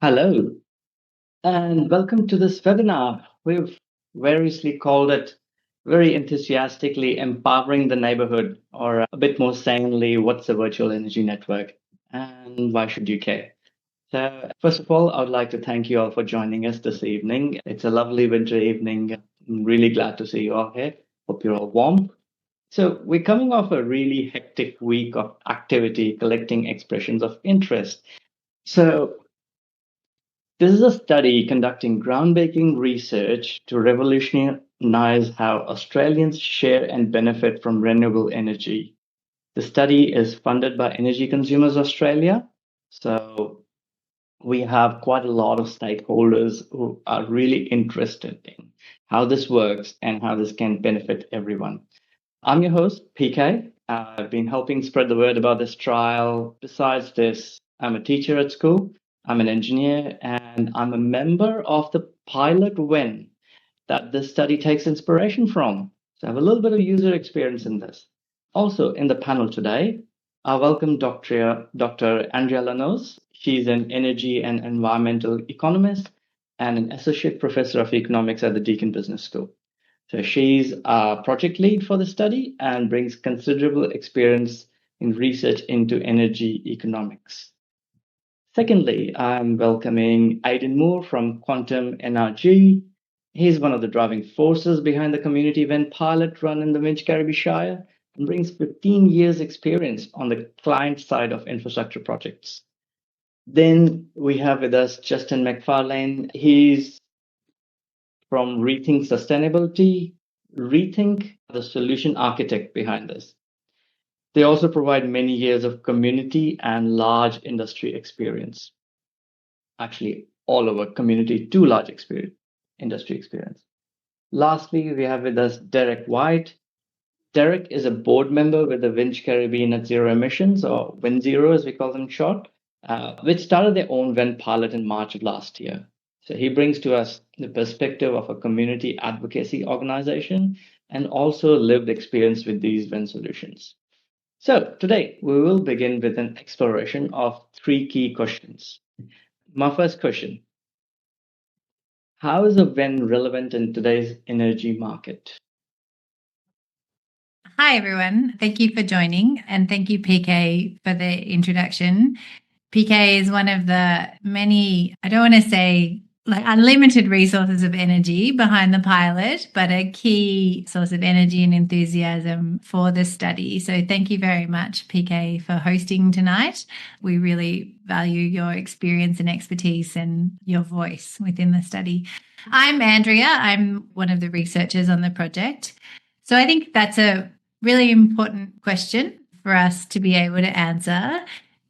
Hello, and welcome to this webinar. We've variously called it very enthusiastically Empowering the Neighborhood, or a bit more sanely, What's a Virtual Energy Network and Why Should You Care? So, first of all, I would like to thank you all for joining us this evening. It's a lovely winter evening. I'm really glad to see you all here. Hope you're all warm. So, we're coming off a really hectic week of activity, collecting expressions of interest. So, this is a study conducting groundbreaking research to revolutionize how Australians share and benefit from renewable energy. The study is funded by Energy Consumers Australia. So we have quite a lot of stakeholders who are really interested in how this works and how this can benefit everyone. I'm your host, PK. I've been helping spread the word about this trial. Besides this, I'm a teacher at school, I'm an engineer, and I'm a member of the pilot WIN that this study takes inspiration from. So I have a little bit of user experience in this. Also, in the panel today, I welcome Dr. Andrea La Nauze. She's an energy and environmental economist and an associate professor of economics at the Deakin Business School. So she's a project lead for the study and brings considerable experience in research into energy economics. Secondly, I'm welcoming Aidan Moore from QuantumNRG. He's one of the driving forces behind the community event pilot run in the Wingecarribee Shire and brings 15 years experience on the client side of infrastructure projects. Then we have with us Justin McFarland. He's from Rethink Sustainability. Rethink, the solution architect behind this. They also provide many years of community and large industry experience. Actually, all over community to large industry experience. Lastly, we have with us Derek White. Derek is a board member with the Wingecarribee Net Zero Emissions, or WinZero as we call them short, which started their own WIN pilot in March of last year. So he brings to us the perspective of a community advocacy organization and also lived experience with these WIN solutions. So today we will begin with an exploration of three key questions. My first question: how is a WIN relevant in today's energy market? Hi, everyone. Thank you for joining, and thank you, PK, for the introduction. PK is one of the many, I don't want to say like unlimited resources of energy behind the pilot, but a key source of energy and enthusiasm for the study. So thank you very much, PK, for hosting tonight. We really value your experience and expertise and your voice within the study. I'm Andrea. I'm one of the researchers on the project. So I think that's a really important question for us to be able to answer.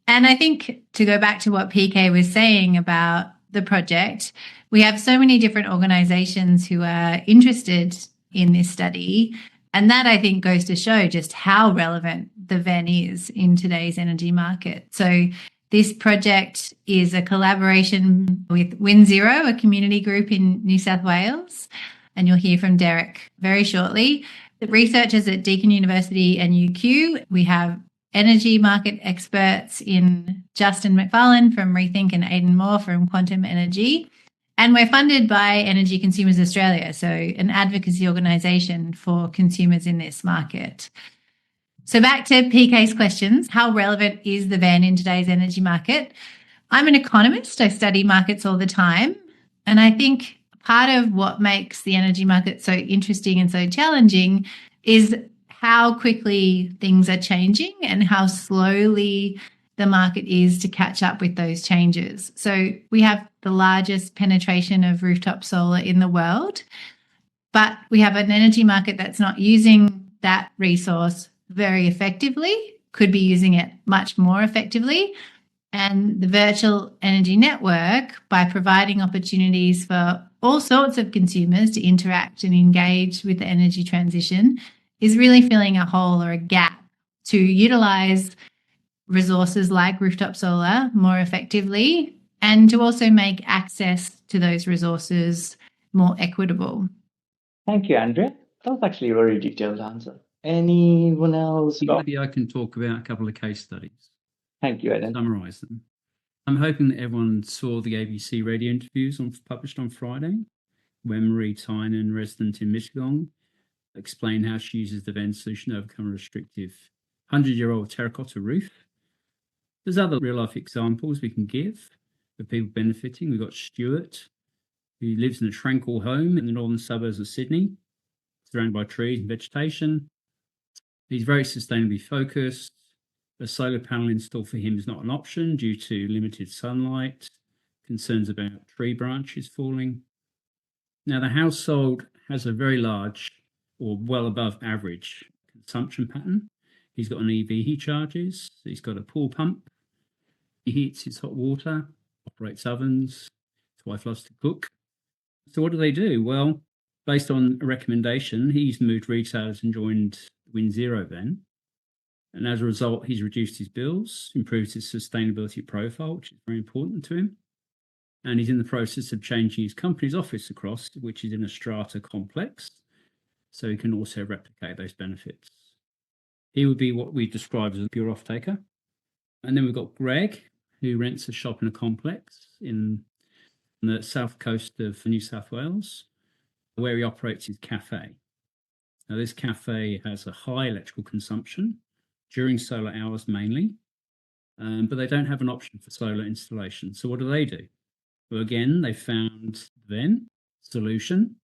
And I think to go back to what PK was saying about the project, we have so many different organizations who are interested in this study. And that, I think, goes to show just how relevant the WEN is in today's energy market. So this project is a collaboration with WinZero, a community group in New South Wales. And you'll hear from Derek very shortly. The researchers at Deakin University and UQ, we have energy market experts in Justin McFarland from Rethink and Aidan Moore from QuantumNRG. And we're funded by Energy Consumers Australia, so an advocacy organisation for consumers in this market. So back to PK's questions. How relevant is the WEN in today's energy market? I'm an economist. I study markets all the time. And I think part of what makes the energy market so interesting and so challenging is how quickly things are changing and how slowly the market is to catch up with those changes. So we have the largest penetration of rooftop solar in the world, but we have an energy market that's not using that resource very effectively, could be using it much more effectively. And the virtual energy network, by providing opportunities for all sorts of consumers to interact and engage with the energy transition, is really filling a hole or a gap to utilize resources like rooftop solar more effectively and to also make access to those resources more equitable. Thank you, Andrea. That was actually a very detailed answer. Anyone else? Maybe I can talk about a couple of case studies. Thank you, Aidan. Summarise them. I'm hoping that everyone saw the ABC radio interviews published on Friday, where Marie Tynan, resident in Michigan, explained how she uses the VEN solution to overcome a restrictive 100-year-old terracotta roof. There's other real-life examples we can give of people benefiting. We've got Stuart, who lives in a tranquil home in the northern suburbs of Sydney, surrounded by trees and vegetation. He's very sustainably focused. A solar panel installed for him is not an option due to limited sunlight, concerns about tree branches falling. Now, the household has a very large or well above average consumption pattern. He's got an EV he charges. He's got a pool pump. He heats his hot water, operates ovens. His wife loves to cook. So what do? Well, based on a recommendation, he's moved retailers and joined WinZero then. And as a result, he's reduced his bills, improved his sustainability profile, which is very important to him. And he's in the process of changing his company's office across, which is in a strata complex, so he can also replicate those benefits. He would be what we describe as a pure off-taker. And then we've got Greg, who rents a shop in a complex in the south coast of New South Wales, where he operates his cafe. Now, this cafe has a high electrical consumption during solar hours mainly, but they don't have an option for solar installation. So what do? Well, again, they found VEN solution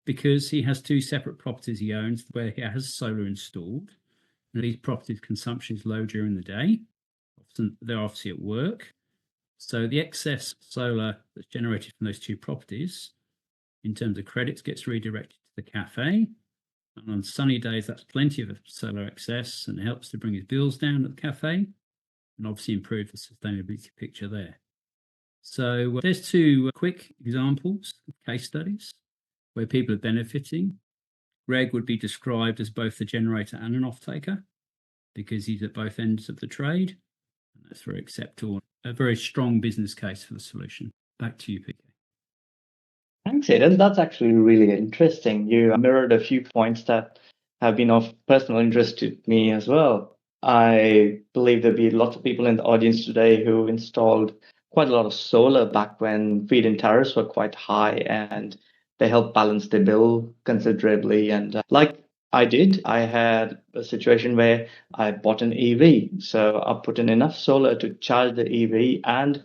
because he has two separate properties he owns where he has solar installed. And these properties' consumption is low during the day. Often they're obviously at work. So the excess solar that's generated from those two properties, in terms of credits, gets redirected to the cafe. And on sunny days, that's plenty of solar excess and it helps to bring his bills down at the cafe and obviously improve the sustainability picture there. So there's two quick examples of case studies where people are benefiting. Greg would be described as both a generator and an off-taker because he's at both ends of the trade. And that's very acceptable. A very strong business case for the solution. Back to you, PK. Thanks, Aidan. That's actually really interesting. You mirrored a few points that have been of personal interest to me as well. I believe there'll be lots of people in the audience today who installed quite a lot of solar back when feed-in tariffs were quite high, and they helped balance the bill considerably. And like I did, I had a situation where I bought an EV. So I put in enough solar to charge the EV and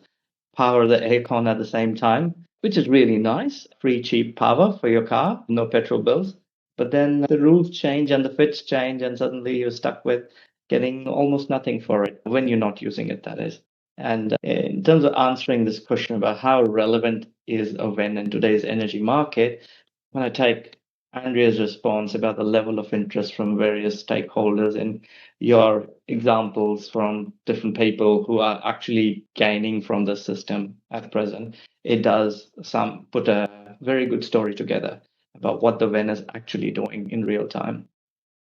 power the aircon at the same time, which is really nice. Free, cheap power for your car, no petrol bills. But then the rules change and the fits change, and suddenly you're stuck with getting almost nothing for it when you're not using it, that is. And in terms of answering this question about how relevant is a VEN in today's energy market, when I take Andrea's response about the level of interest from various stakeholders and your examples from different people who are actually gaining from the system at present, it does put a very good story together about what the VEN is actually doing in real time.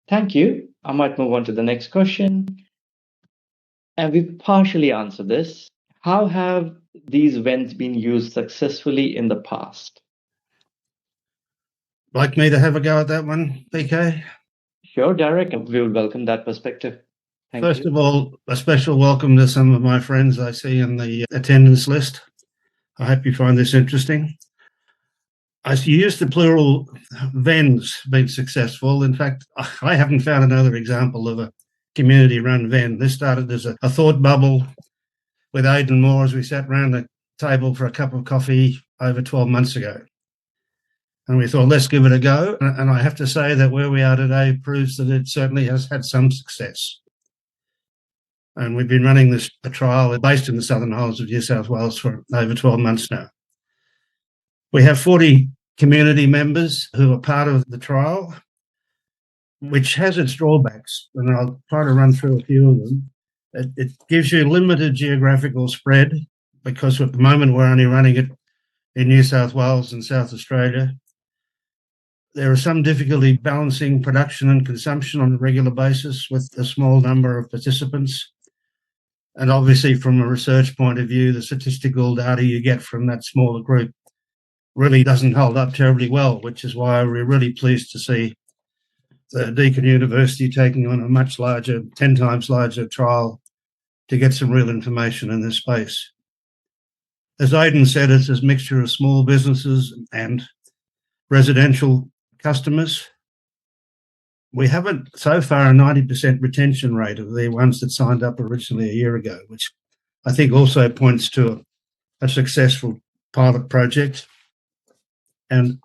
Thank you. I might move on to the next question. And we've partially answered this. How have these VENs been used successfully in the past? Like me to have a go at that one, PK? Sure, Derek. We will welcome that perspective. Thank First you. of all, a special welcome to some of my friends I see in the attendance list. I hope you find this interesting. I use the plural VENs being successful. In fact, I haven't found another example of a community-run VEN. This started as a thought bubble with Aidan Moore as we sat around the table for a cup of coffee over 12 months ago. And we thought, let's give it a go. And I have to say that where we are today proves that it certainly has had some success. And we've been running a trial based in the Southern Highlands of New South Wales for over 12 months now. We have 40 community members who are part of the trial, which has its drawbacks, and I'll try to run through a few of them. It gives you limited geographical spread because at the moment we're only running it in New South Wales and South Australia. There is some difficulty balancing production and consumption on a regular basis with a small number of participants. And obviously, from a research point of view, the statistical data you get from that smaller group really doesn't hold up terribly well, which is why we're really pleased to see the Deakin University taking on a much larger, 10 times larger trial to get some real information in this space. As Aidan said, it's a mixture of small businesses and residential customers. We haven't so far a 90% retention rate of the ones that signed up originally a year ago, which I think also points to a successful pilot project. And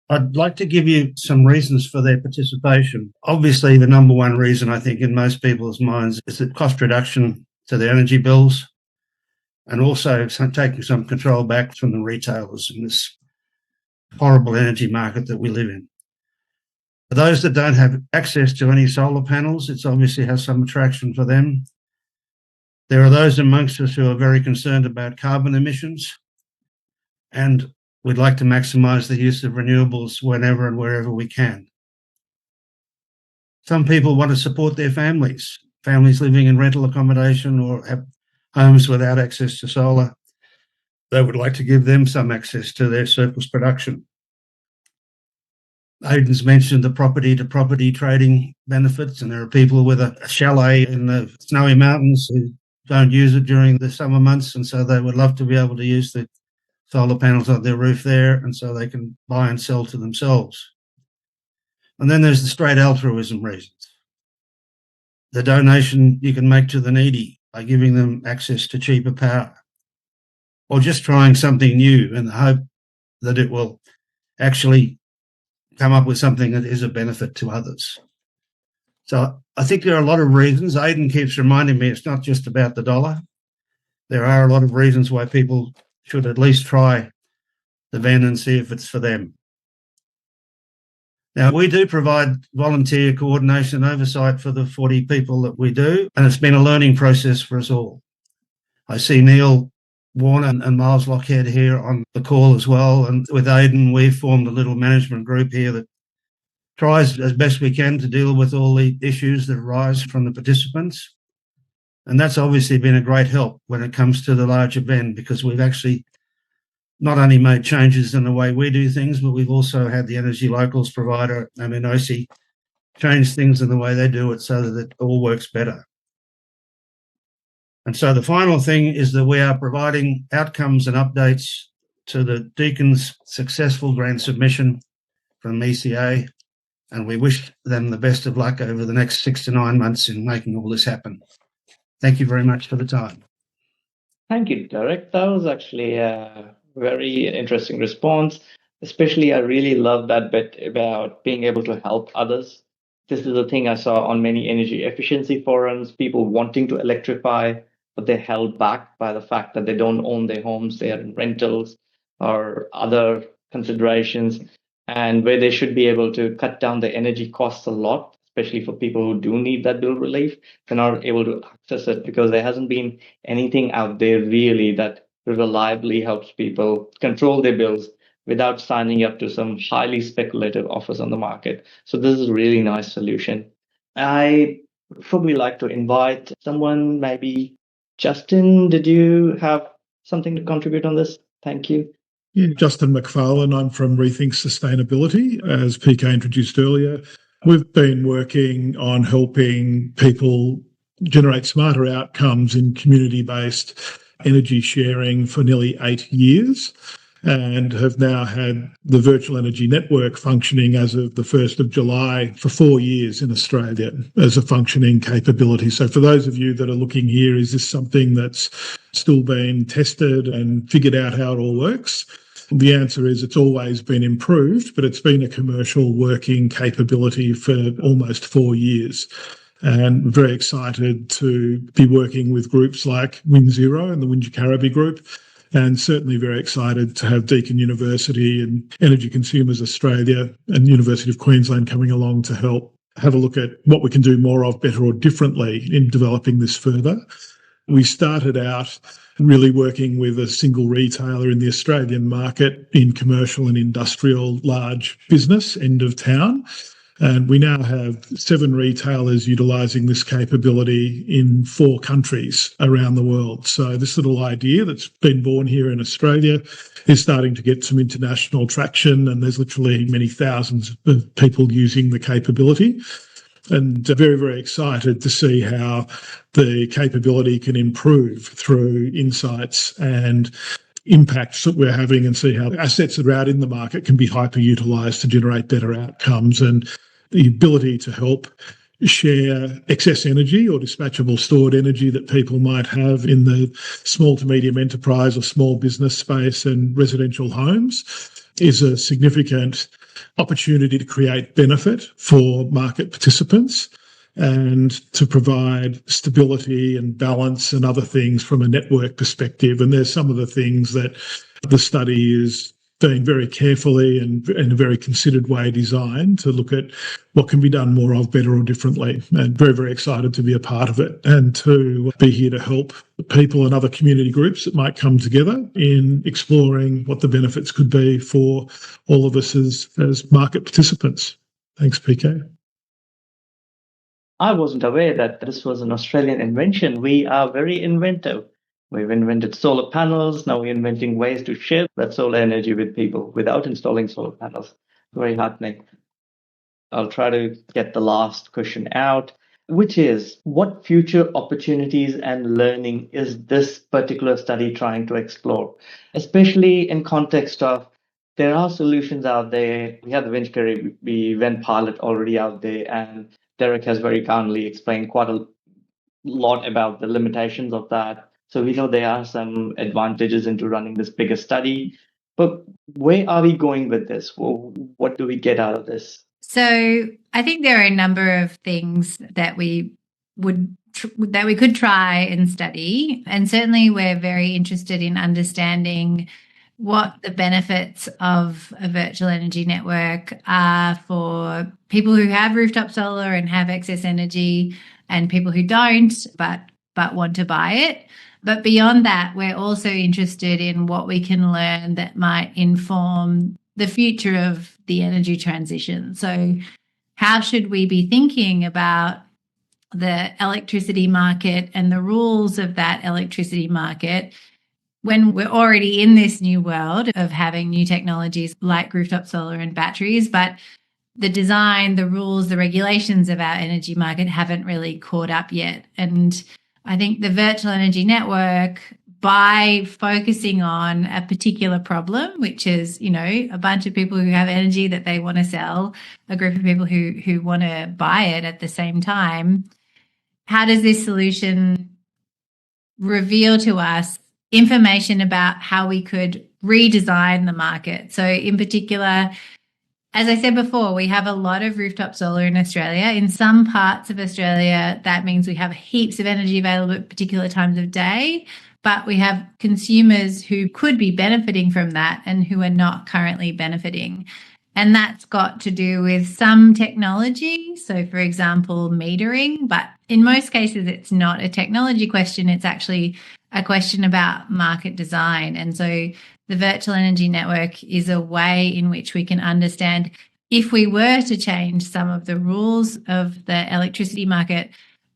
I'd like to give you some reasons for their participation. Obviously, the number one reason I think in most people's minds is the cost reduction to their energy bills, and also taking some control back from the retailers in this horrible energy market that we live in. For those that don't have access to any solar panels, it obviously has some attraction for them. There are those amongst us who are very concerned about carbon emissions, and we'd like to maximise the use of renewables whenever and wherever we can. Some people want to support their families living in rental accommodation or have homes without access to solar. They would like to give them some access to their surplus production. Aidan's mentioned the property-to-property trading benefits, and there are people with a chalet in the snowy mountains who don't use it during the summer months, and so they would love to be able to use the solar panels on their roof there, and so they can buy and sell to themselves. And then there's the straight altruism reasons. The donation you can make to the needy by giving them access to cheaper power, or just trying something new in the hope that it will actually come up with something that is a benefit to others. So I think there are a lot of reasons. Aidan keeps reminding me it's not just about the dollar. There are a lot of reasons why people should at least try the VEN and see if it's for them. Now, we do provide volunteer coordination and oversight for the 40 people that we do, and it's been a learning process for us all. I see Neil Warner and Miles Lockhead here on the call as well, and with Aidan, we've formed a little management group here that tries as best we can to deal with all the issues that arise from the participants. And that's obviously been a great help when it comes to the larger VEN, because we've actually not only made changes in the way we do things, but we've also had the energy locals provider and Inosi change things in the way they do it so that it all works better. And so the final thing is that we are providing outcomes and updates to the Deakin's successful grant submission from ECA, and we wish them the best of luck over the next 6 to 9 months in making all this happen. Thank you very much for the time. Thank you, Derek. That was actually a very interesting response. Especially, I really love that bit about being able to help others. This is a thing I saw on many energy efficiency forums, people wanting to electrify, but they're held back by the fact that they don't own their homes, they're in rentals or other considerations, and where they should be able to cut down the energy costs a lot, especially for people who do need that bill relief. They're not able to access it because there hasn't been anything out there really that reliably helps people control their bills without signing up to some highly speculative offers on the market. So this is a really nice solution. I would probably like to invite someone, maybe Justin, did you have something to contribute on this? Thank you. Yeah, Justin McFarland. I'm from Rethink Sustainability, as PK introduced earlier. We've been working on helping people generate smarter outcomes in community-based energy sharing for nearly 8 years, and have now had the virtual energy network functioning as of the 1st of July for 4 years in Australia as a functioning capability. So for those of you that are looking here, is this something that's still being tested and figured out how it all works? The answer is it's always been improved, but it's been a commercial working capability for almost 4 years. And very excited to be working with groups like WinZero and the Wingecarribee group, and certainly very excited to have Deakin University and Energy Consumers Australia and University of Queensland coming along to help have a look at what we can do more of, better or differently in developing this further. We started out really working with a single retailer in the Australian market in commercial and industrial large business, end of town. And we now have 7 retailers utilising this capability in 4 countries around the world. So this little idea that's been born here in Australia is starting to get some international traction, and there's literally many thousands of people using the capability. And very, very excited to see how the capability can improve through insights and impacts that we're having and see how assets that are out in the market can be hyper-utilised to generate better outcomes, and the ability to help share excess energy or dispatchable stored energy that people might have in the small to medium enterprise or small business space and residential homes is a significant opportunity to create benefit for market participants and to provide stability and balance and other things from a network perspective. And there's some of the things that the study is being very carefully and in a very considered way designed to look at what can be done more of, better or differently. And very, very excited to be a part of it and to be here to help people and other community groups that might come together in exploring what the benefits could be for all of us as market participants. Thanks, PK. I wasn't aware that this was an Australian invention. We are very inventive. We've invented solar panels. Now we're inventing ways to share that solar energy with people without installing solar panels. Very heartening. I'll try to get the last question out, which is, what future opportunities and learning is this particular study trying to explore, especially in context of there are solutions out there. We have the Wingecarribee vent pilot already out there, and Derek has very kindly explained quite a lot about the limitations of that. So we know there are some advantages into running this bigger study. But where are we going with this? What do we get out of this? So I think there are a number of things that we could try and study. And certainly we're very interested in understanding what the benefits of a virtual energy network are for people who have rooftop solar and have excess energy, and people who don't but want to buy it. But beyond that, we're also interested in what we can learn that might inform the future of the energy transition. So how should we be thinking about the electricity market and the rules of that electricity market when we're already in this new world of having new technologies like rooftop solar and batteries, but the design, the rules, the regulations of our energy market haven't really caught up yet. And I think the virtual energy network, by focusing on a particular problem, which is, a bunch of people who have energy that they want to sell, a group of people who want to buy it at the same time, how does this solution reveal to us information about how we could redesign the market? So in particular, as I said before, we have a lot of rooftop solar in Australia. In some parts of Australia, that means we have heaps of energy available at particular times of day, but we have consumers who could be benefiting from that and who are not currently benefiting. And that's got to do with some technology. So, for example, metering, but in most cases, it's not a technology question. It's actually a question about market design. And so the virtual energy network is a way in which we can understand, if we were to change some of the rules of the electricity market,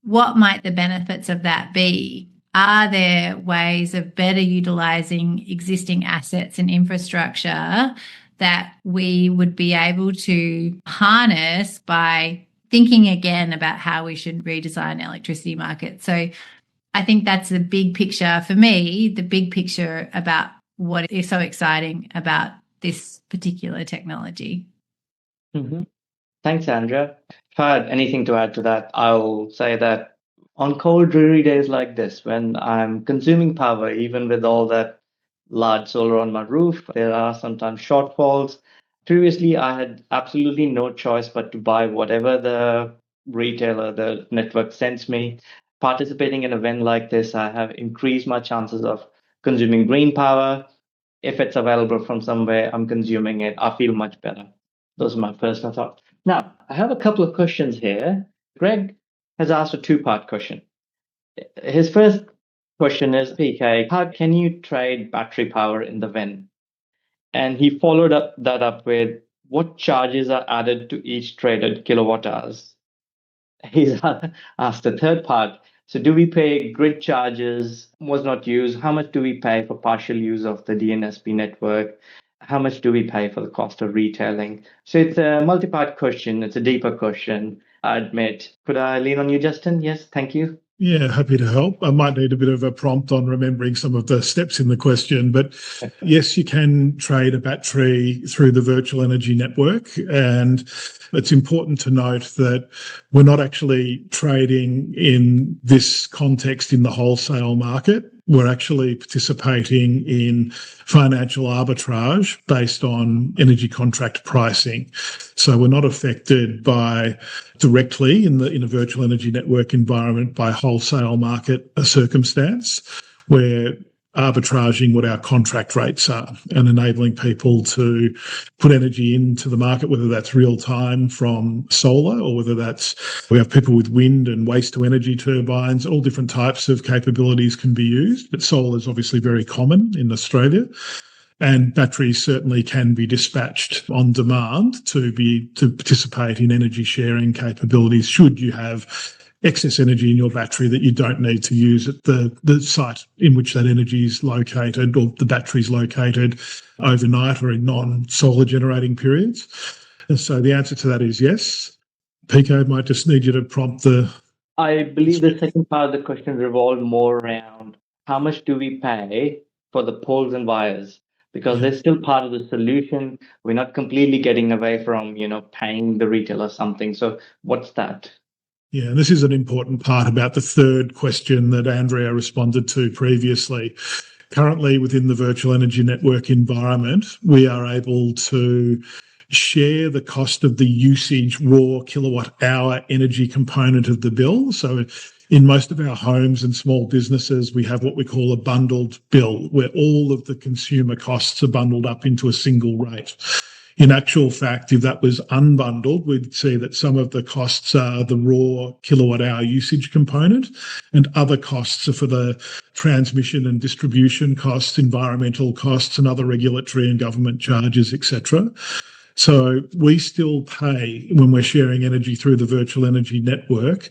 what might the benefits of that be? Are there ways of better utilising existing assets and infrastructure that we would be able to harness by thinking again about how we should redesign the electricity market? So I think that's the big picture for me, the big picture about what is so exciting about this particular technology. Mm-hmm. Thanks, Andrea. If I had anything to add to that, I'll say that on cold, dreary days like this, when I'm consuming power, even with all that large solar on my roof, there are sometimes shortfalls. Previously, I had absolutely no choice but to buy whatever the retailer, the network sends me. Participating in an event like this, I have increased my chances of consuming green power. If it's available from somewhere, I'm consuming it. I feel much better. Those are my personal thoughts. Now, I have a couple of questions here. Greg has asked a two-part question. His first question is, PK, how can you trade battery power in the VEN? And he followed that up with, what charges are added to each traded kilowatt hours? He's asked the third part. So do we pay grid charges, was not used? How much do we pay for partial use of the DNSP network? How much do we pay for the cost of retailing? So it's a multi-part question. It's a deeper question, I admit. Could I lean on you, Justin? Yes, thank you. Yeah, happy to help. I might need a bit of a prompt on remembering some of the steps in the question, but yes, you can trade a battery through the virtual energy network. And it's important to note that we're not actually trading in this context in the wholesale market. We're actually participating in financial arbitrage based on energy contract pricing. So we're not affected by directly in a virtual energy network environment by wholesale market circumstance. We're arbitraging what our contract rates are and enabling people to put energy into the market, whether that's real time from solar or whether that's, we have people with wind and waste to energy turbines, all different types of capabilities can be used, but solar is obviously very common in Australia. And batteries certainly can be dispatched on demand to participate in energy sharing capabilities should you have excess energy in your battery that you don't need to use at the site in which that energy is located or the battery is located overnight or in non-solar generating periods. And so the answer to that is yes. Pico, might just need you to prompt the... I believe the second part of the question revolved more around how much do we pay for the poles and wires? Because they're still part of the solution. We're not completely getting away from, paying the retailer something. So what's that? Yeah, and this is an important part about the third question that Andrea responded to previously. Currently, within the virtual energy network environment, we are able to share the cost of the usage raw kilowatt hour energy component of the bill. So in most of our homes and small businesses, we have what we call a bundled bill, where all of the consumer costs are bundled up into a single rate. In actual fact, if that was unbundled, we'd see that some of the costs are the raw kilowatt hour usage component and other costs are for the transmission and distribution costs, environmental costs and other regulatory and government charges, etc. So we still pay, when we're sharing energy through the virtual energy network,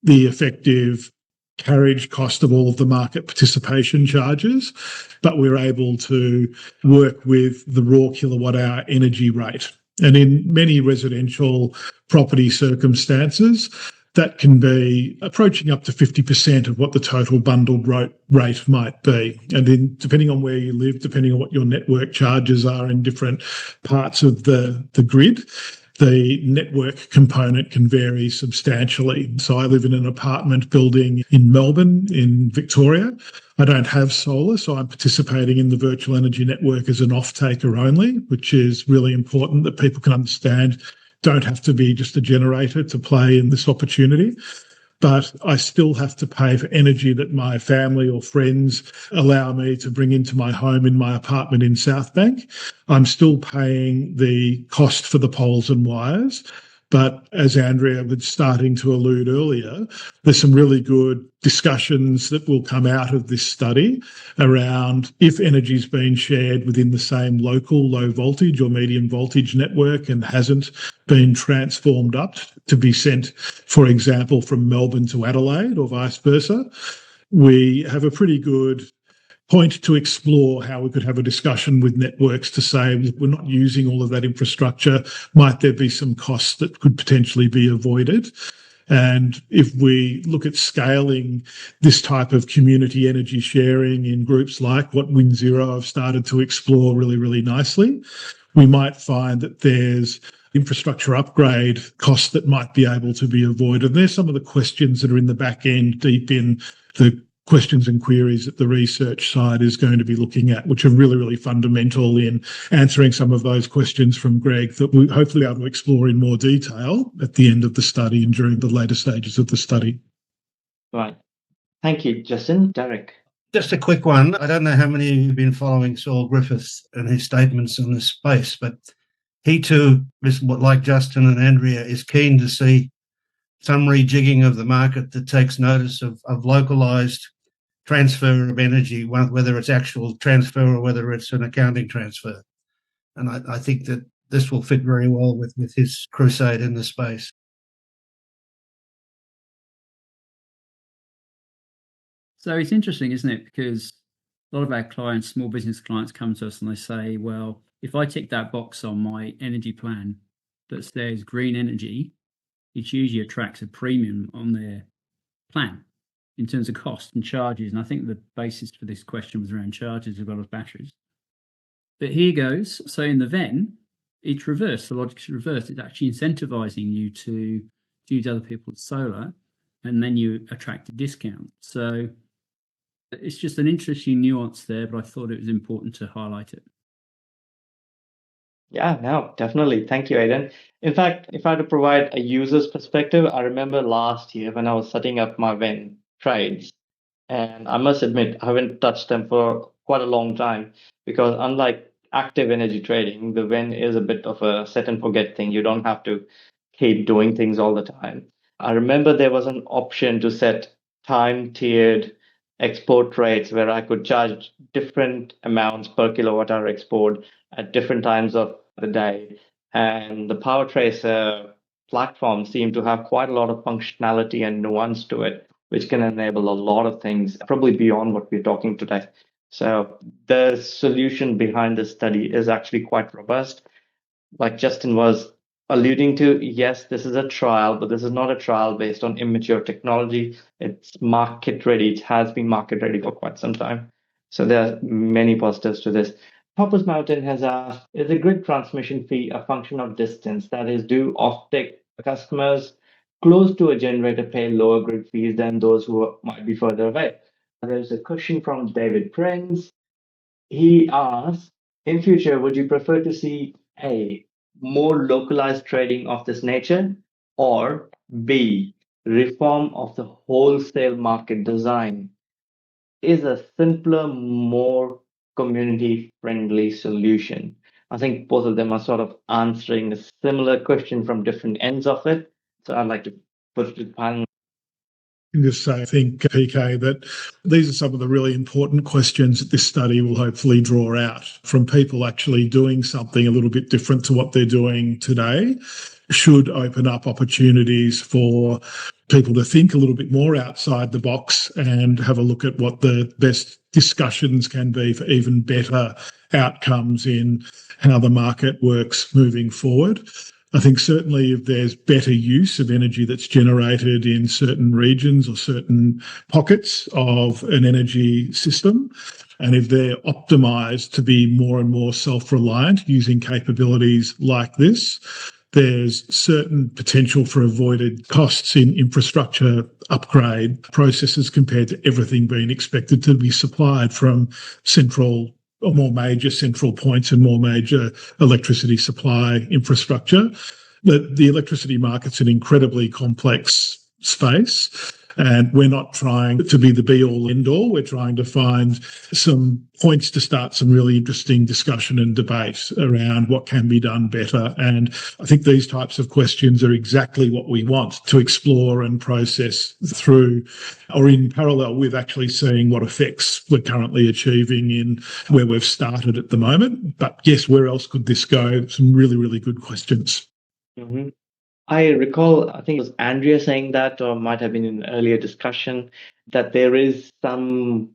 the effective carriage cost of all of the market participation charges, but we're able to work with the raw kilowatt hour energy rate. And in many residential property circumstances, that can be approaching up to 50% of what the total bundled rate might be. And depending on where you live, depending on what your network charges are in different parts of the grid, the network component can vary substantially. So I live in an apartment building in Melbourne, in Victoria. I don't have solar, so I'm participating in the virtual energy network as an off-taker only, which is really important that people can understand. Don't have to be just a generator to play in this opportunity. But I still have to pay for energy that my family or friends allow me to bring into my home in my apartment in Southbank. I'm still paying the cost for the poles and wires. But as Andrea was starting to allude earlier, there's some really good discussions that will come out of this study around if energy is being shared within the same local low voltage or medium voltage network and hasn't been transformed up to be sent, for example, from Melbourne to Adelaide or vice versa. We have a pretty good point to explore how we could have a discussion with networks to say we're not using all of that infrastructure. Might there be some costs that could potentially be avoided? And if we look at scaling this type of community energy sharing in groups like what WinZero have started to explore really, really nicely, we might find that there's infrastructure upgrade costs that might be able to be avoided. There's some of the questions that are in the back end, deep in the questions and queries that the research side is going to be looking at, which are really, really fundamental in answering some of those questions from Greg that we'll hopefully be able to explore in more detail at the end of the study and during the later stages of the study. Right. Thank you, Justin. Derek. Just a quick one. I don't know how many of you have been following Saul Griffiths and his statements in this space, but he too, is like Justin and Andrea, is keen to see some rejigging of the market that takes notice of localised transfer of energy, whether it's actual transfer or whether it's an accounting transfer. And I think that this will fit very well with his crusade in the space. So it's interesting, isn't it? Because a lot of our clients, small business clients, come to us and they say, well, if I tick that box on my energy plan that says green energy, it usually attracts a premium on their plan. in terms of cost and charges. And I think the basis for this question was around charges as well as batteries. But here goes. So in the Venn, it's reversed. The logic's reversed. It's actually incentivizing you to use other people's solar, and then you attract a discount. So it's just an interesting nuance there, but I thought it was important to highlight it. Yeah, no, definitely. Thank you, Aidan. In fact, if I had to provide a user's perspective, I remember last year when I was setting up my Venn trades, and I must admit, I haven't touched them for quite a long time because unlike active energy trading, the Venn is a bit of a set and forget thing. You don't have to keep doing things all the time. I remember there was an option to set time tiered export rates where I could charge different amounts per kilowatt hour export at different times of the day. And the Power Tracer platform seemed to have quite a lot of functionality and nuance to it, which can enable a lot of things, probably beyond what we're talking today. So the solution behind this study is actually quite robust. Like Justin was alluding to, yes, this is a trial, but this is not a trial based on immature technology. It's market ready. It has been market ready for quite some time. So there are many positives to this. Topaz Mountain has asked, is the grid transmission fee a function of distance? That is, do offtake customers close to a generator pay lower grid fees than those who might be further away? There's a question from David Prince. He asks, in future, would you prefer to see A, more localized trading of this nature, or B, reform of the wholesale market design? Is a simpler, more community-friendly solution? I think both of them are sort of answering a similar question from different ends of it. So I'd like to put it to the panel. Just say, I think, PK, that these are some of the really important questions that this study will hopefully draw out from people actually doing something a little bit different to what they're doing today. Should open up opportunities for people to think a little bit more outside the box and have a look at what the best discussions can be for even better outcomes in how the market works moving forward. I think certainly if there's better use of energy that's generated in certain regions or certain pockets of an energy system, and if they're optimised to be more and more self-reliant using capabilities like this, there's certain potential for avoided costs in infrastructure upgrade processes compared to everything being expected to be supplied from central or more major central points and more major electricity supply infrastructure. The electricity market's an incredibly complex space, and we're not trying to be the be-all, end-all. We're trying to find some points to start some really interesting discussion and debate around what can be done better. And I think these types of questions are exactly what we want to explore and process through, or in parallel with actually seeing what effects we're currently achieving in where we've started at the moment. But yes, where else could this go? Some really, really good questions. Mm-hmm. I recall, I think it was Andrea saying that, or might have been in an earlier discussion, that there is some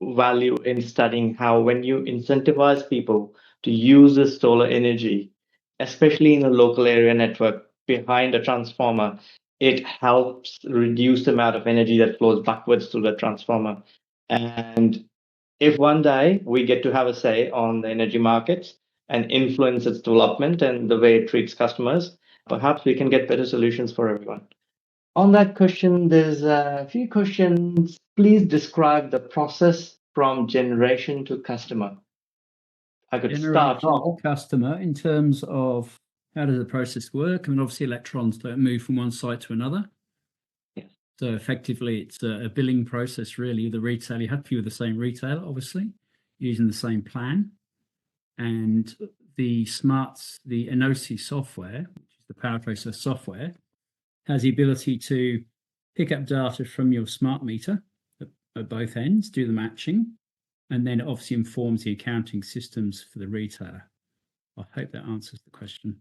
value in studying how when you incentivize people to use this solar energy, especially in a local area network behind a transformer, it helps reduce the amount of energy that flows backwards through the transformer. And if one day we get to have a say on the energy markets and influence its development and the way it treats customers, perhaps we can get better solutions for everyone. On that question, there's a few questions. Please describe the process from generation to customer. I could start off. Customer in terms of how does the process work? I mean, obviously electrons don't move from one site to another. Yes. So effectively it's a billing process really. The retailer, you have to be with the same retailer, obviously, using the same plan. And the ENOSI software, which is the Power Tracer software, has the ability to pick up data from your smart meter at both ends, do the matching, and then it obviously informs the accounting systems for the retailer. I hope that answers the question.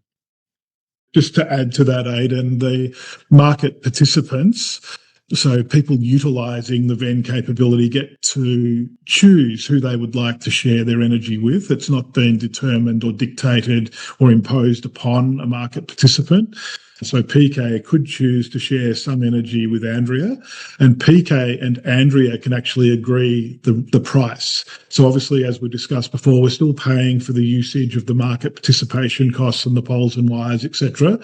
Just to add to that, Aidan, the market participants, so people utilising the Venn capability, get to choose who they would like to share their energy with. It's not being determined or dictated or imposed upon a market participant. So PK could choose to share some energy with Andrea, and PK and Andrea can actually agree the price. So obviously, as we discussed before, we're still paying for the usage of the market participation costs and the poles and wires, etc.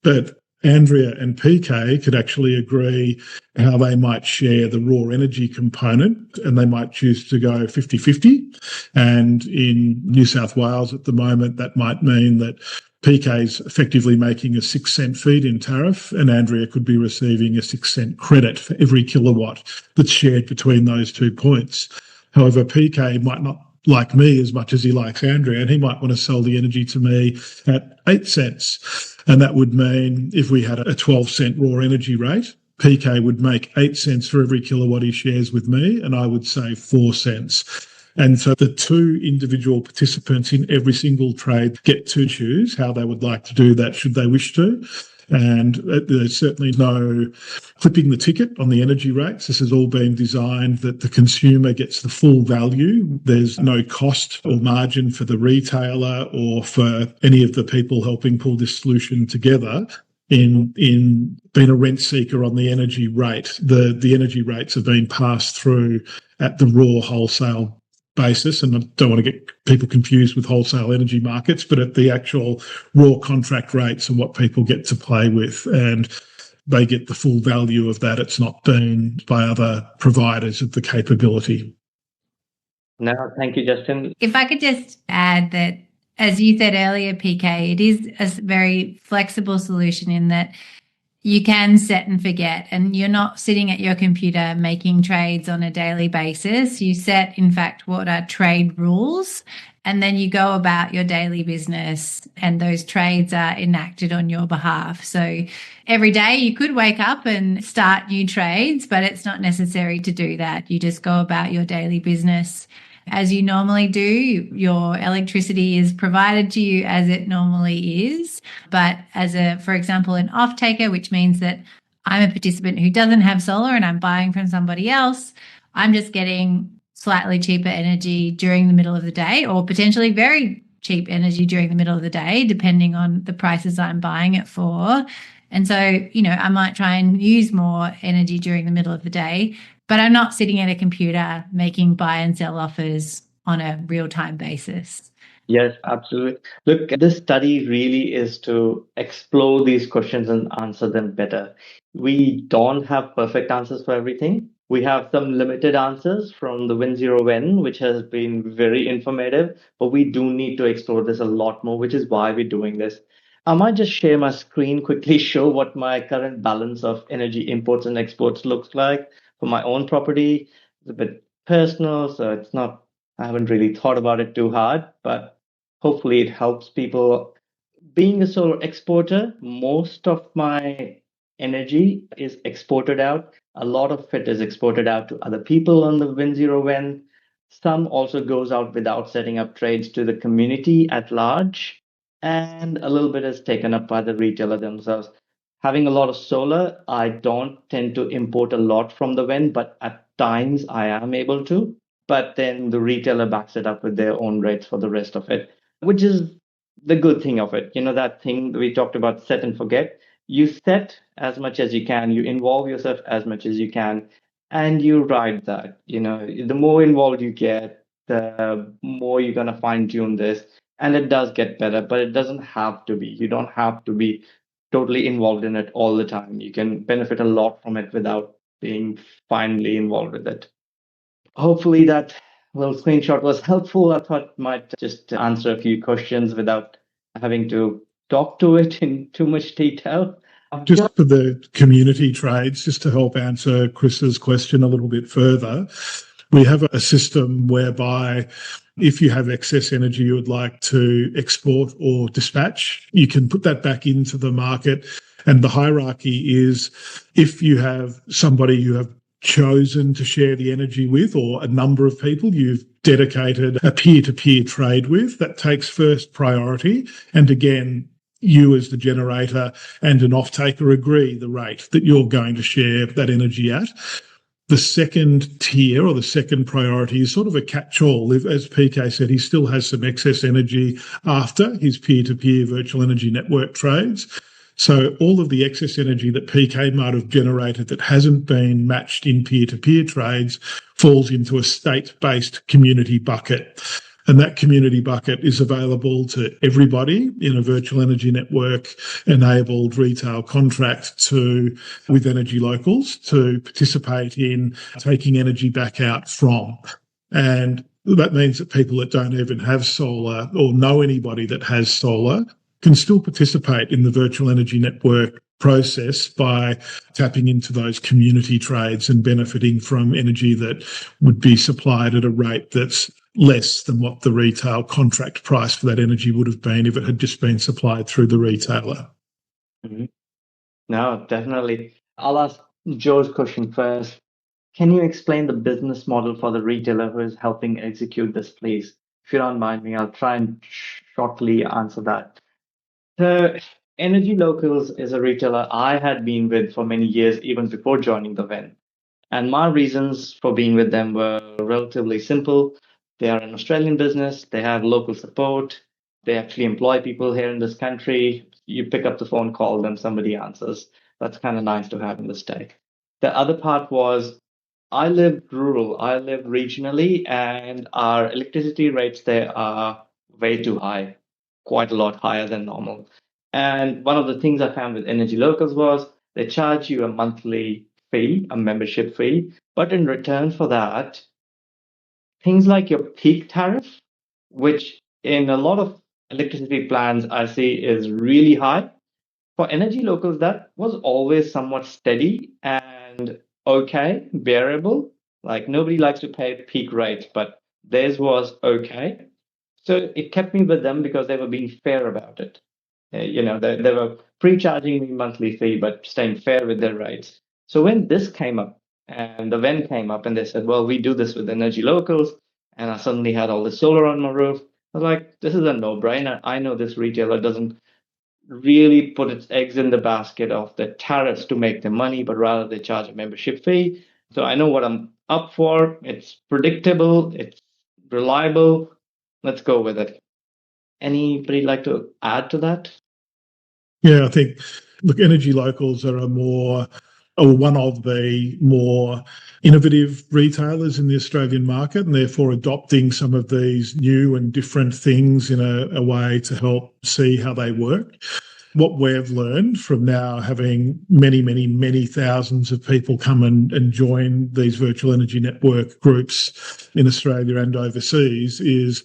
But Andrea and PK could actually agree how they might share the raw energy component, and they might choose to go 50-50. And in New South Wales at the moment, that might mean that PK's effectively making a 6 cent feed-in tariff, and Andrea could be receiving a 6 cent credit for every kilowatt that's shared between those 2 points. However, PK might not like me as much as he likes Andrea, and he might want to sell the energy to me at 8 cents. And that would mean if we had a 12 cent raw energy rate, PK would make 8 cents for every kilowatt he shares with me, and I would save 4 cents. And so the 2 individual participants in every single trade get to choose how they would like to do that, should they wish to. And there's certainly no clipping the ticket on the energy rates. This has all been designed that the consumer gets the full value. There's no cost or margin for the retailer or for any of the people helping pull this solution together in being a rent seeker on the energy rate. The energy rates have been passed through at the raw wholesale basis, and I don't want to get people confused with wholesale energy markets, but at the actual raw contract rates and what people get to play with, and they get the full value of that. It's not been by other providers of the capability. No, thank you, Justin. If I could just add that, as you said earlier, PK, it is a very flexible solution in that you can set and forget, and you're not sitting at your computer making trades on a daily basis. You set, in fact, what are trade rules, and then you go about your daily business, and those trades are enacted on your behalf. So every day you could wake up and start new trades, but it's not necessary to do that. You just go about your daily business as you normally do. Your electricity is provided to you as it normally is. But as for example, an off-taker, which means that I'm a participant who doesn't have solar and I'm buying from somebody else, I'm just getting slightly cheaper energy during the middle of the day, or potentially very cheap energy during the middle of the day, depending on the prices I'm buying it for. And so, I might try and use more energy during the middle of the day, but I'm not sitting at a computer making buy and sell offers on a real-time basis. Yes, absolutely. Look, this study really is to explore these questions and answer them better. We don't have perfect answers for everything. We have some limited answers from the WinZero Wen, which has been very informative, but we do need to explore this a lot more, which is why we're doing this. I might just share my screen, quickly show what my current balance of energy imports and exports looks like for my own property. It's a bit personal, so I haven't really thought about it too hard, but hopefully it helps people. Being a solar exporter, most of my energy is exported out. A lot of it is exported out to other people on the WinZero Wen. Some also goes out without setting up trades to the community at large, and a little bit is taken up by the retailer themselves. Having a lot of solar, I don't tend to import a lot from the Wen, but at times I am able to. But then the retailer backs it up with their own rates for the rest of it, which is the good thing of it. That thing we talked about, set and forget. You set as much as you can, you involve yourself as much as you can, and you ride that. The more involved you get, the more you're going to fine tune this. And it does get better, but it doesn't have to be. You don't have to be totally involved in it all the time. You can benefit a lot from it without being finely involved with it. Hopefully that little screenshot was helpful. I thought it might just answer a few questions without having to talk to it in too much detail. Just for the community trades, just to help answer Chris's question a little bit further, we have a system whereby if you have excess energy you would like to export or dispatch, you can put that back into the market. And the hierarchy is, if you have somebody you have chosen to share the energy with, or a number of people you've dedicated a peer-to-peer trade with, that takes first priority. And again, you as the generator and an off-taker agree the rate that you're going to share that energy at. The second tier, or the second priority, is sort of a catch-all. As PK said, he still has some excess energy after his peer-to-peer virtual energy network trades. So all of the excess energy that PK might have generated that hasn't been matched in peer-to-peer trades falls into a state-based community bucket. And that community bucket is available to everybody in a virtual energy network enabled retail contract with energy locals to participate in taking energy back out from. And that means that people that don't even have solar or know anybody that has solar can still participate in the virtual energy network process by tapping into those community trades and benefiting from energy that would be supplied at a rate that's less than what the retail contract price for that energy would have been if it had just been supplied through the retailer. Mm-hmm. No, definitely. I'll ask Joe's question first. Can you explain the business model for the retailer who is helping execute this, please? If you don't mind me, I'll try and shortly answer that. So, Energy Locals is a retailer I had been with for many years, even before joining the VEN. And my reasons for being with them were relatively simple. They are an Australian business, they have local support, they actually employ people here in this country. You pick up the phone, call them, somebody answers. That's kind of nice to have in the state. The other part was I live rural, I live regionally, and our electricity rates there are way too high, quite a lot higher than normal. And one of the things I found with Energy Locals was they charge you a monthly fee, a membership fee, but in return for that, things like your peak tariff, which in a lot of electricity plans I see is really high. For Energy Locals, that was always somewhat steady and okay, bearable. Like nobody likes to pay peak rates, but theirs was okay. So it kept me with them because they were being fair about it. They were pre-charging me monthly fee, but staying fair with their rates. So when this came up and the VEN came up and they said, well, we do this with Energy Locals, and I suddenly had all the solar on my roof, I was like, this is a no-brainer. I know this retailer doesn't really put its eggs in the basket of the tariffs to make their money, but rather they charge a membership fee. So I know what I'm up for. It's predictable, it's reliable. Let's go with it. Anybody like to add to that? Yeah, I think, look, Energy Locals are one of the more innovative retailers in the Australian market, and therefore adopting some of these new and different things in a way to help see how they work. What we've learned from now having many, many, many thousands of people come and join these virtual energy network groups in Australia and overseas is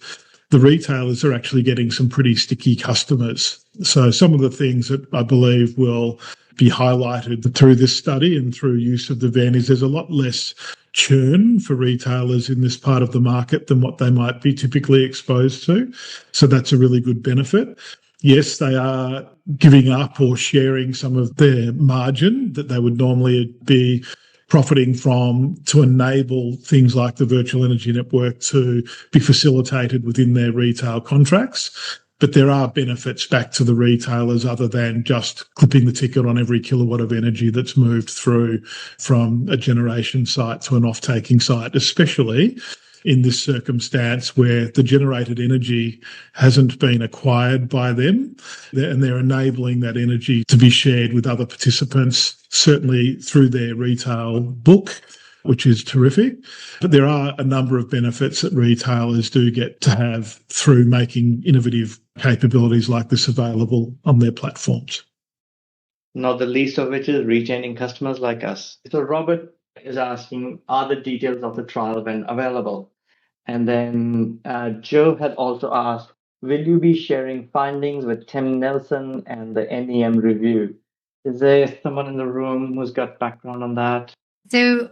the retailers are actually getting some pretty sticky customers. So some of the things that I believe will be highlighted through this study and through use of the VEN is there's a lot less churn for retailers in this part of the market than what they might be typically exposed to. So that's a really good benefit. Yes, they are giving up or sharing some of their margin that they would normally be profiting from to enable things like the virtual energy network to be facilitated within their retail contracts. But there are benefits back to the retailers other than just clipping the ticket on every kilowatt of energy that's moved through from a generation site to an off-taking site, especially in this circumstance where the generated energy hasn't been acquired by them, and they're enabling that energy to be shared with other participants, certainly through their retail book, which is terrific. But there are a number of benefits that retailers do get to have through making innovative capabilities like this available on their platforms. Not the least of which is retaining customers like us. So Robert is asking, are the details of the trial when available? And then Joe had also asked, will you be sharing findings with Tim Nelson and the NEM review? Is there someone in the room who's got background on that? So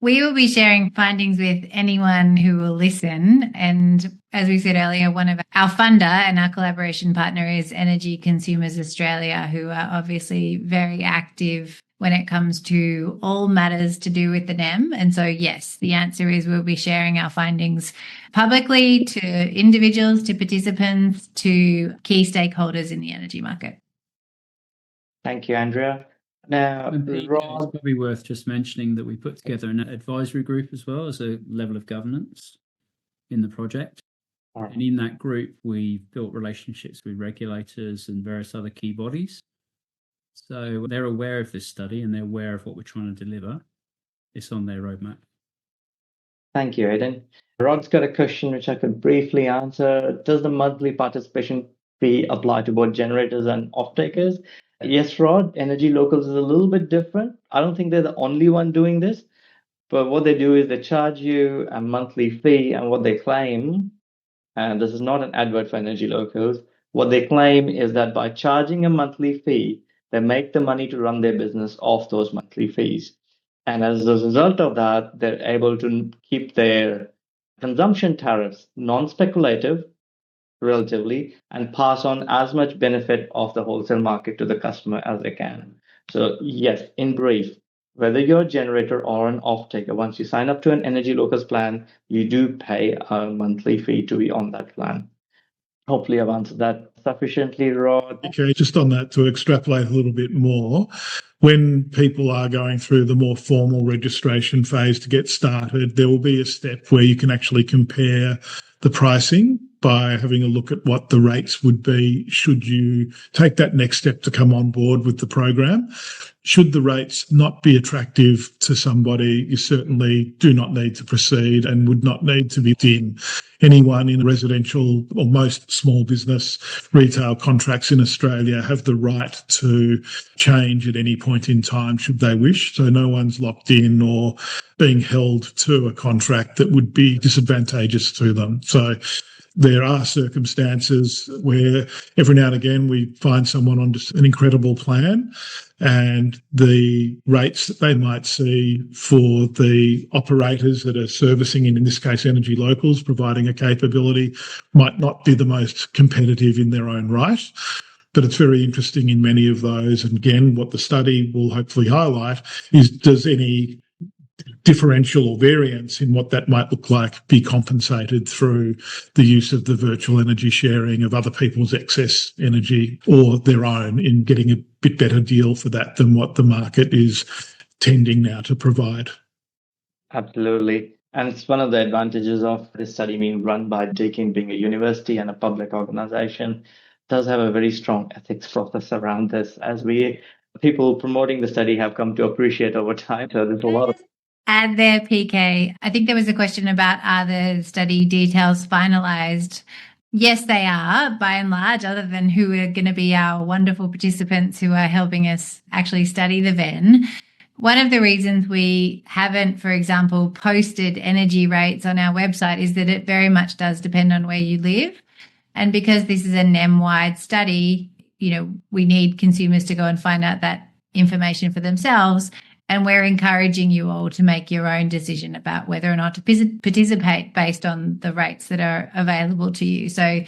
we will be sharing findings with anyone who will listen. And as we said earlier, one of our funder and our collaboration partner is Energy Consumers Australia, who are obviously very active when it comes to all matters to do with the NEM. And so, yes, the answer is we'll be sharing our findings publicly to individuals, to participants, to key stakeholders in the energy market. Thank you, Andrea. Now, It's probably worth just mentioning that we put together an advisory group as well as a level of governance in the project. And in that group, we built relationships with regulators and various other key bodies. So they're aware of this study and they're aware of what we're trying to deliver. It's on their roadmap. Thank you, Aidan. Rod's got a question which I could briefly answer. Does the monthly participation fee apply to both generators and off-takers? Yes, Rod, Energy Locals is a little bit different. I don't think they're the only one doing this, but what they do is they charge you a monthly fee, and what they claim, and this is not an advert for Energy Locals, what they claim is that by charging a monthly fee, they make the money to run their business off those monthly fees. And as a result of that, they're able to keep their consumption tariffs non-speculative, relatively, and pass on as much benefit of the wholesale market to the customer as they can. So yes, in brief, whether you're a generator or an off-taker, once you sign up to an Energy Locals plan, you do pay a monthly fee to be on that plan. Hopefully I've answered that sufficiently, Rod. Okay, just on that, to extrapolate a little bit more, when people are going through the more formal registration phase to get started, there will be a step where you can actually compare the pricing by having a look at what the rates would be should you take that next step to come on board with the program. Should the rates not be attractive to somebody, you certainly do not need to proceed and would not need to be in. Anyone in residential or most small business retail contracts in Australia have the right to change at any point in time should they wish. So no one's locked in or being held to a contract that would be disadvantageous to them. So there are circumstances where every now and again we find someone on just an incredible plan, and the rates that they might see for the operators that are servicing, in this case, Energy Locals, providing a capability, might not be the most competitive in their own right. But it's very interesting in many of those. And again, what the study will hopefully highlight is, does any differential or variance in what that might look like be compensated through the use of the virtual energy sharing of other people's excess energy or their own, in getting a bit better deal for that than what the market is tending now to provide. Absolutely. And it's one of the advantages of this study being run by Deakin, being a university and a public organization, does have a very strong ethics process around this, as people promoting the study have come to appreciate over time. So there's a lot of Add there, PK. I think there was a question about, are the study details finalised? Yes, they are, by and large, other than who are going to be our wonderful participants who are helping us actually study the VEN. One of the reasons we haven't, for example, posted energy rates on our website is that it very much does depend on where you live. And because this is a NEM-wide study, we need consumers to go and find out that information for themselves. And we're encouraging you all to make your own decision about whether or not to participate based on the rates that are available to you. So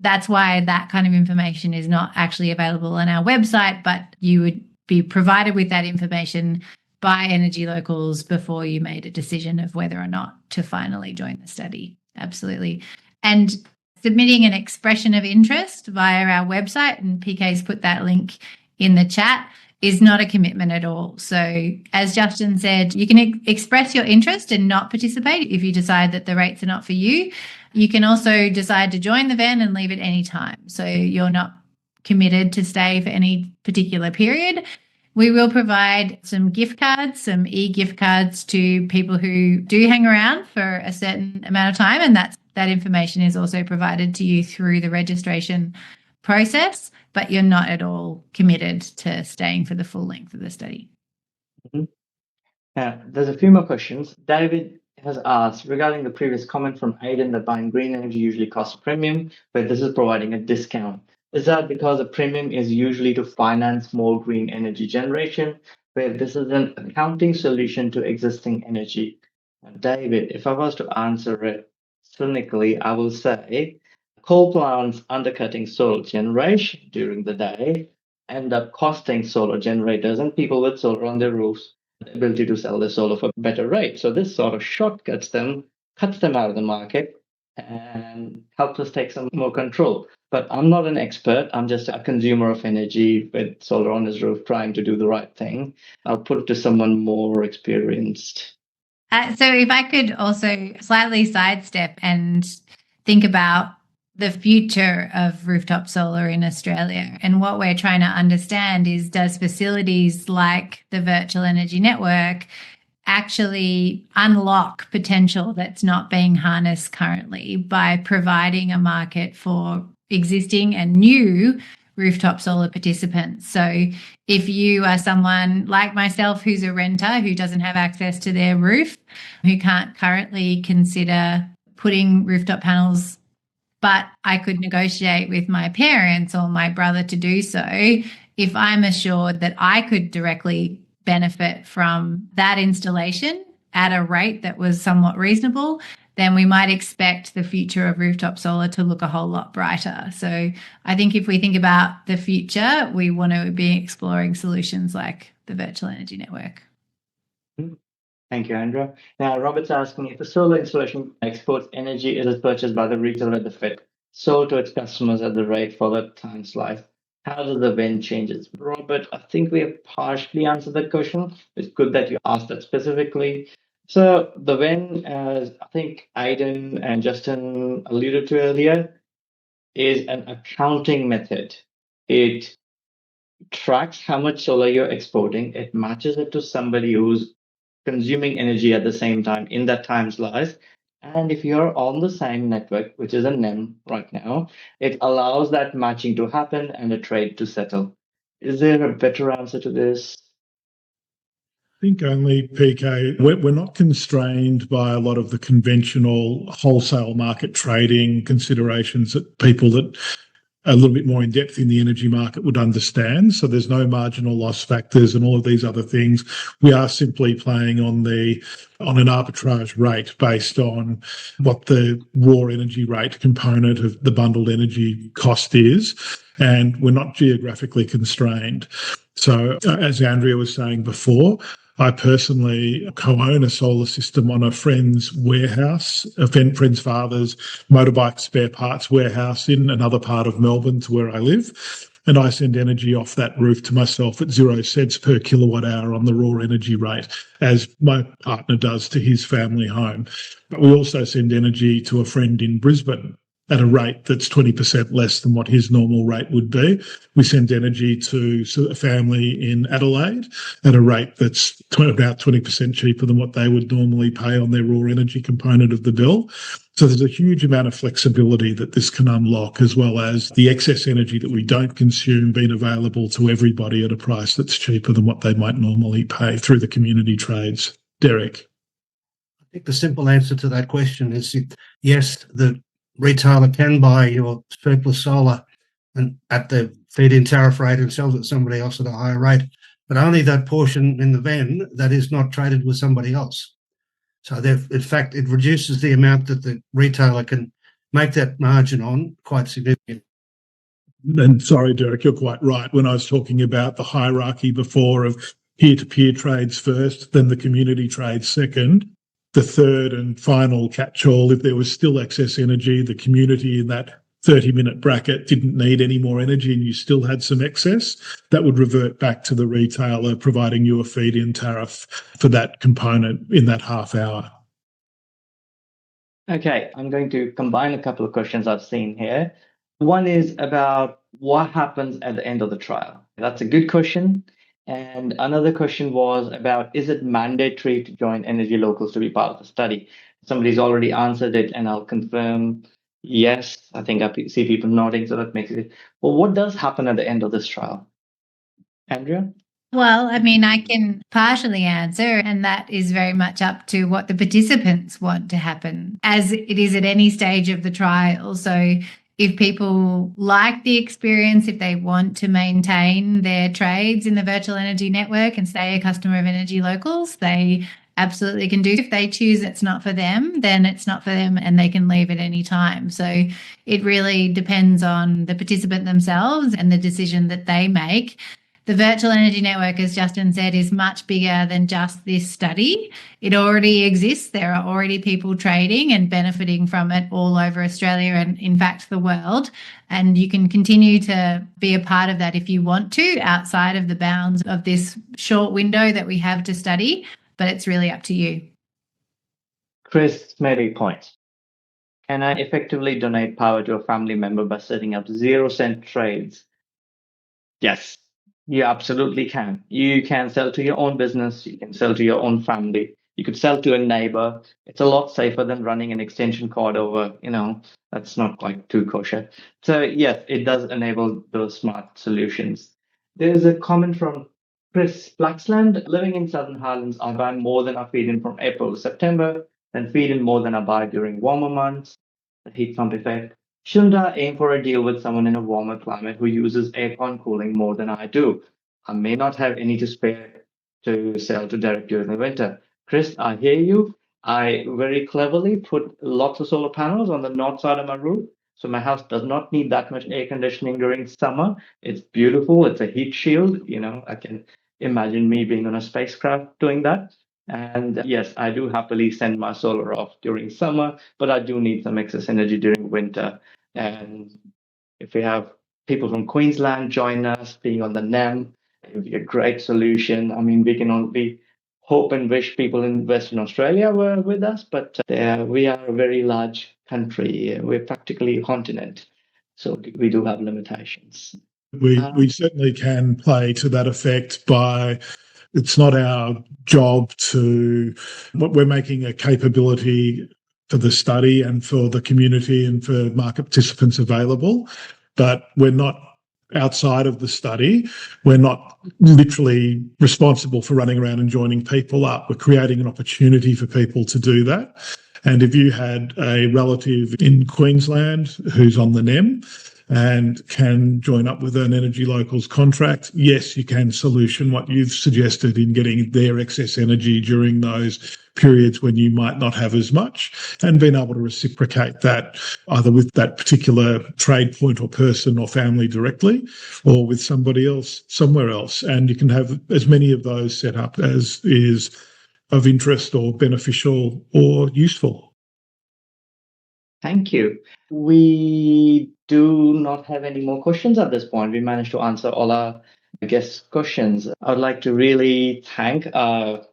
that's why that kind of information is not actually available on our website, but you would be provided with that information by Energy Locals before you made a decision of whether or not to finally join the study. Absolutely. And submitting an expression of interest via our website, and PK's put that link in the chat, is not a commitment at all. So as Justin said, you can express your interest and not participate if you decide that the rates are not for you. You can also decide to join the VEN and leave at any time. So you're not committed to stay for any particular period. We will provide some gift cards, some e-gift cards to people who do hang around for a certain amount of time. And that information is also provided to you through the registration process, but you're not at all committed to staying for the full length of the study. There's a few more questions. David has asked regarding the previous comment from Aidan that buying green energy usually costs a premium, but this is providing a discount. Is that because a premium is usually to finance more green energy generation, where this is an accounting solution to existing energy? David, if I was to answer it cynically, I will say coal plants undercutting solar generation during the day end up costing solar generators and people with solar on their roofs the ability to sell their solar for a better rate. So this sort of shortcuts them, cuts them out of the market, and helps us take some more control. But I'm not an expert. I'm just a consumer of energy with solar on his roof trying to do the right thing. I'll put it to someone more experienced. So if I could also slightly sidestep and think about the future of rooftop solar in Australia. And what we're trying to understand is, does facilities like the virtual energy network actually unlock potential that's not being harnessed currently by providing a market for existing and new rooftop solar participants? So if you are someone like myself who's a renter who doesn't have access to their roof, who can't currently consider putting rooftop panels, but I could negotiate with my parents or my brother to do so, if I'm assured that I could directly benefit from that installation at a rate that was somewhat reasonable, then we might expect the future of rooftop solar to look a whole lot brighter. So I think if we think about the future, we want to be exploring solutions like the virtual energy network. Thank you, Andrea. Now, Robert's asking, if a solar installation exports energy, it is purchased by the retailer at the FIT, sold to its customers at the rate for the time slice. How does the VIN changes? Robert, I think we have partially answered that question. It's good that you asked that specifically. So the VIN, as I think Aidan and Justin alluded to earlier, is an accounting method. It tracks how much solar you're exporting. It matches it to somebody who's consuming energy at the same time in that time slice. And if you're on the same network, which is a NEM right now, it allows that matching to happen and a trade to settle. Is there a better answer to this? I think only, PK, we're not constrained by a lot of the conventional wholesale market trading considerations that people that are a little bit more in depth in the energy market would understand. So there's no marginal loss factors and all of these other things. We are simply playing on an arbitrage rate based on what the raw energy rate component of the bundled energy cost is. And we're not geographically constrained. So as Andrea was saying before, I personally co-own a solar system on a friend's warehouse, a friend's father's motorbike spare parts warehouse in another part of Melbourne to where I live. And I send energy off that roof to myself at 0 cents per kilowatt hour on the raw energy rate, as my partner does to his family home. But we also send energy to a friend in Brisbane at a rate that's 20% less than what his normal rate would be. We send energy to a family in Adelaide at a rate that's about 20% cheaper than what they would normally pay on their raw energy component of the bill. So there's a huge amount of flexibility that this can unlock, as well as the excess energy that we don't consume being available to everybody at a price that's cheaper than what they might normally pay through the community trades. Derek? I think the simple answer to that question is yes, the retailer can buy your surplus solar and at the feed-in tariff rate and sells it to somebody else at a higher rate, but only that portion in the VEN that is not traded with somebody else. So in fact, it reduces the amount that the retailer can make that margin on quite significantly. And sorry, Derek, you're quite right. When I was talking about the hierarchy before of peer-to-peer trades first, then the community trades second, the third and final catch-all, if there was still excess energy, the community in that 30-minute bracket didn't need any more energy and you still had some excess, that would revert back to the retailer providing you a feed-in tariff for that component in that half hour. Okay, I'm going to combine a couple of questions I've seen here. One is about what happens at the end of the trial. That's a good question. And another question was about, is it mandatory to join Energy Locals to be part of the study? Somebody's already answered it, and I'll confirm yes. I think I see people nodding, so that makes it. Well, what does happen at the end of this trial? Andrea? Well, I mean, I can partially answer, and that is very much up to what the participants want to happen, as it is at any stage of the trial. So if people like the experience, if they want to maintain their trades in the virtual energy network and stay a customer of Energy Locals, they absolutely can do. If they choose it's not for them, then it's not for them and they can leave at any time. So it really depends on the participant themselves and the decision that they make. The virtual energy network, as Justin said, is much bigger than just this study. It already exists. There are already people trading and benefiting from it all over Australia and, in fact, the world. And you can continue to be a part of that if you want to, outside of the bounds of this short window that we have to study. But it's really up to you. Chris made a point. Can I effectively donate power to a family member by setting up 0-cent trades? Yes, you absolutely can. You can sell to your own business, you can sell to your own family, you could sell to a neighbor. It's a lot safer than running an extension cord over, that's not quite too kosher. So, yes, it does enable those smart solutions. There's a comment from Chris Flaxland. Living in Southern Highlands, I buy more than I feed in from April to September, then feed in more than I buy during warmer months. The heat pump effect. Shouldn't I aim for a deal with someone in a warmer climate who uses aircon cooling more than I do? I may not have any to spare to sell to Derek during the winter. Chris, I hear you. I very cleverly put lots of solar panels on the north side of my roof. So my house does not need that much air conditioning during summer. It's beautiful. It's a heat shield. I can imagine me being on a spacecraft doing that. And yes, I do happily send my solar off during summer, but I do need some excess energy during winter. And if we have people from Queensland join us, being on the NEM, it would be a great solution. I mean, we can only hope and wish people in Western Australia were with us, but we are a very large country. We're practically a continent, so we do have limitations. We certainly can play to that effect by, it's not our job we're making a capability for the study and for the community and for market participants available, but we're not outside of the study. We're not literally responsible for running around and joining people up. We're creating an opportunity for people to do that. And if you had a relative in Queensland who's on the NEM and can join up with an Energy Locals contract, yes, you can solution what you've suggested in getting their excess energy during those periods when you might not have as much, and being able to reciprocate that either with that particular trade point or person or family directly, or with somebody else somewhere else. And you can have as many of those set up as is of interest or beneficial or useful. Thank you. We do not have any more questions at this point. We managed to answer all our guest questions. I would like to really thank our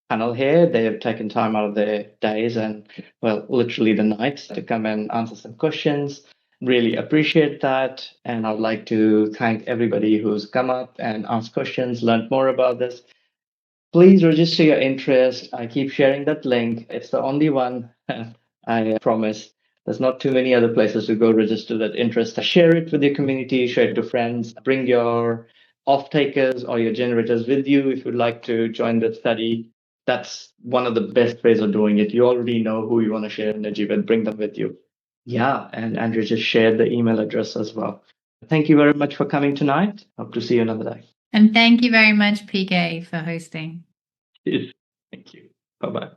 panel here. They have taken time out of their days and, well, literally the nights to come and answer some questions. Really appreciate that. And I'd like to thank everybody who's come up and asked questions, learned more about this. Please register your interest. I keep sharing that link. It's the only one, I promise. There's not too many other places to go register that interest. Share it with your community, share it to friends, bring your off-takers or your generators with you if you'd like to join the study. That's one of the best ways of doing it. You already know who you want to share energy with, bring them with you. Yeah, and Andrew just shared the email address as well. Thank you very much for coming tonight. Hope to see you another day. And thank you very much, PK, for hosting. Thank you. Bye-bye.